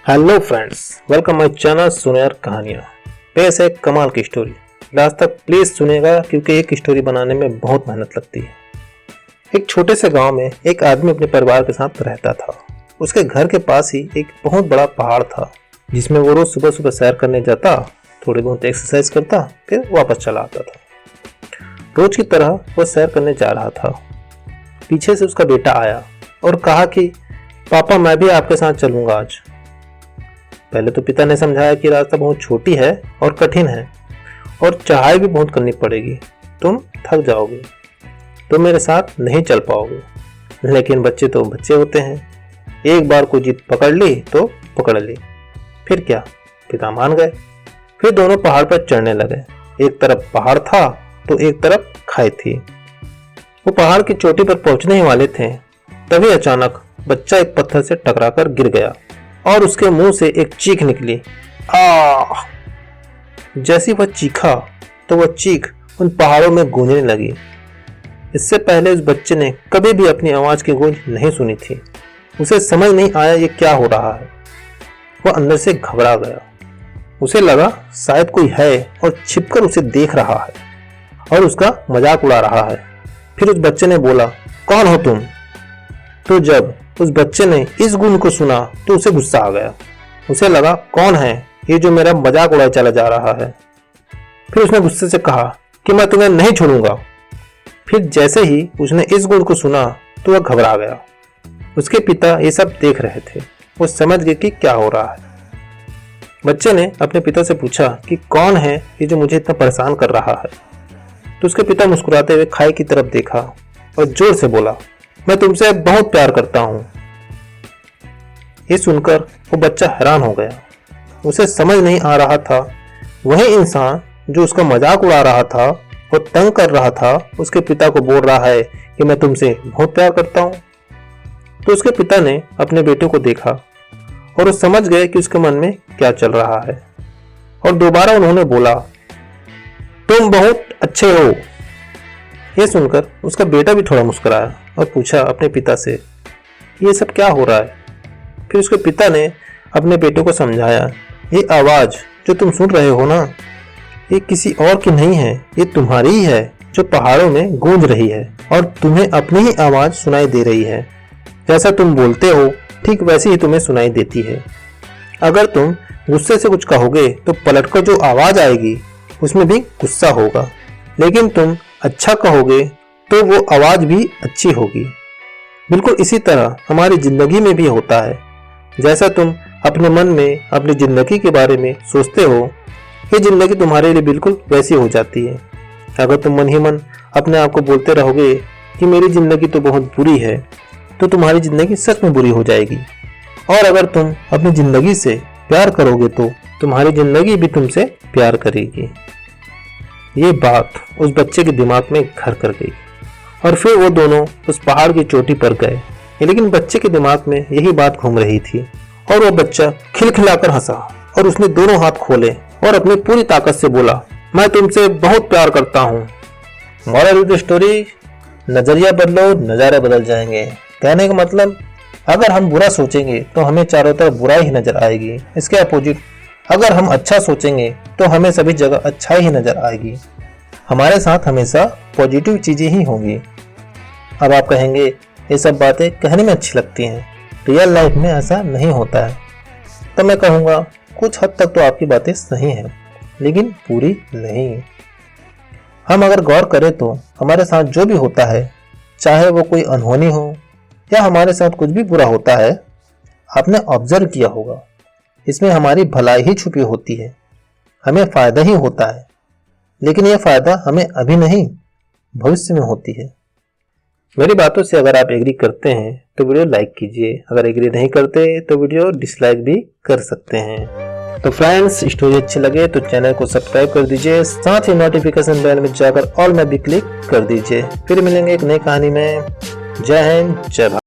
Hello friends, welcome my channel सुनेर कहानियाँ। पेश है कमाल की स्टोरी। लास्ट तक प्लीज सुनेगा क्योंकि एक स्टोरी बनाने में बहुत मेहनत लगती है। एक छोटे से गांव में एक आदमी अपने परिवार के साथ रहता था। उसके घर के पास ही एक बहुत बड़ा पहाड़ था जिसमें वो रोज सुबह सुबह सैर करने जाता, थोड़ी बहुत एक्सरसाइज करता, फिर वापस चला आता था। रोज की तरह वो सैर करने जा रहा था। पीछे से उसका बेटा आया और कहा कि पापा, मैं भी आपके साथ चलूंगा आज। पहले तो पिता ने समझाया कि रास्ता बहुत छोटी है और कठिन है और चढ़ाई भी बहुत करनी पड़ेगी, तुम थक जाओगे, तुम मेरे साथ नहीं चल पाओगे। लेकिन बच्चे तो बच्चे होते हैं, एक बार को जिद पकड़ ली तो पकड़ ली। फिर क्या, पिता मान गए। फिर दोनों पहाड़ पर चढ़ने लगे। एक तरफ पहाड़ था तो एक तरफ खाई थी। वो पहाड़ की चोटी पर पहुंचने ही वाले थे, तभी अचानक बच्चा एक पत्थर से टकराकर गिर गया और उसके मुंह से एक चीख निकली, आ! जैसी वह चीखा तो वह चीख उन पहाड़ों में गूंजने लगी। इससे पहले उस बच्चे ने कभी भी अपनी आवाज की गूंज नहीं सुनी थी। उसे समझ नहीं आया ये क्या हो रहा है। वह अंदर से घबरा गया। उसे लगा शायद कोई है और छिपकर उसे देख रहा है और उसका मजाक उड़ा रहा है। फिर उस बच्चे ने बोला, कौन हो तुम? तो जब उस बच्चे ने इस गूंज को सुना तो उसे गुस्सा आ गया। उसे लगा, कौन है ये जो मेरा मजाक उड़ाए चला जा रहा है? फिर उसने गुस्से से कहा कि मैं तुम्हें नहीं छोड़ूंगा। फिर जैसे ही उसने इस गूंज को सुना तो वह घबरा गया। उसके पिता ये सब देख रहे थे। वो समझ गए कि क्या हो रहा है। बच्चे ने अपने पिता से पूछा कि कौन है ये जो मुझे इतना परेशान कर रहा है? तो उसके पिता मुस्कुराते हुए खाई की तरफ देखा और जोर से बोला, मैं तुमसे बहुत प्यार करता हूं। ये सुनकर वो बच्चा हैरान हो गया। उसे समझ नहीं आ रहा था वही इंसान जो उसका मजाक उड़ा रहा था और तंग कर रहा था, उसके पिता को बोल रहा है कि मैं तुमसे बहुत प्यार करता हूं। तो उसके पिता ने अपने बेटे को देखा और वो समझ गए कि उसके मन में क्या चल रहा है और दोबारा उन्होंने बोला, तुम बहुत अच्छे हो। ये सुनकर उसका बेटा भी थोड़ा मुस्कुराया और पूछा अपने पिता से, ये सब क्या हो रहा है? फिर उसके पिता ने अपने बेटे को समझाया, ये आवाज जो तुम सुन रहे हो ना, ये किसी और की नहीं है, ये तुम्हारी ही है जो पहाड़ों में गूंज रही है और तुम्हें अपनी ही आवाज सुनाई दे रही है। जैसा तुम बोलते हो ठीक वैसी ही तुम्हें सुनाई देती है। अगर तुम गुस्से से कुछ कहोगे तो पलटकर जो आवाज आएगी उसमें भी गुस्सा होगा, लेकिन तुम अच्छा कहोगे तो वो आवाज भी अच्छी होगी। बिल्कुल इसी तरह हमारी जिंदगी में भी होता है। जैसा तुम अपने मन में अपनी जिंदगी के बारे में सोचते हो, ये जिंदगी तुम्हारे लिए बिल्कुल वैसी हो जाती है। अगर तुम मन ही मन अपने आप को बोलते रहोगे कि मेरी जिंदगी तो बहुत बुरी है, तो तुम्हारी जिंदगी सच में बुरी हो जाएगी। और अगर तुम अपनी जिंदगी से प्यार करोगे तो तुम्हारी जिंदगी भी तुमसे प्यार करेगी। ये बात उस बच्चे के दिमाग में घर कर गई और फिर वो दोनों उस पहाड़ की चोटी पर गए। लेकिन बच्चे के दिमाग में यही बात घूम रही थी और वो बच्चा खिलखिलाकर हंसा और उसने दोनों हाथ खोले और अपनी पूरी ताकत से बोला, मैं तुमसे बहुत प्यार करता हूँ। मॉरल ऑफ द स्टोरी, नजरिया बदलो नजारे बदल जाएंगे। कहने का मतलब, अगर हम बुरा सोचेंगे तो हमें चारों तरफ बुराई ही नजर आएगी। इसके अपोजिट अगर हम अच्छा सोचेंगे तो हमें सभी जगह अच्छाई ही नजर आएगी। हमारे साथ हमेशा पॉजिटिव चीजें ही होंगी। अब आप कहेंगे ये सब बातें कहने में अच्छी लगती हैं, रियल लाइफ में ऐसा नहीं होता है। तो मैं कहूँगा कुछ हद तक तो आपकी बातें सही हैं, लेकिन पूरी नहीं। हम अगर गौर करें तो हमारे साथ जो भी होता है, चाहे वो कोई अनहोनी हो या हमारे साथ कुछ भी बुरा होता है, आपने ऑब्जर्व किया होगा, इसमें हमारी भलाई ही छुपी होती है। हमें फायदा ही होता है, लेकिन यह फायदा हमें अभी नहीं भविष्य में होती है। मेरी बातों से अगर आप एग्री करते हैं तो वीडियो लाइक कीजिए, अगर एग्री नहीं करते तो वीडियो डिसलाइक भी कर सकते हैं। तो फ्रेंड्स, स्टोरी अच्छी लगे तो चैनल को सब्सक्राइब कर दीजिए, साथ ही नोटिफिकेशन बेल में जाकर ऑल में भी क्लिक कर दीजिए। फिर मिलेंगे एक नई कहानी में। जय हिंद, जय भारत।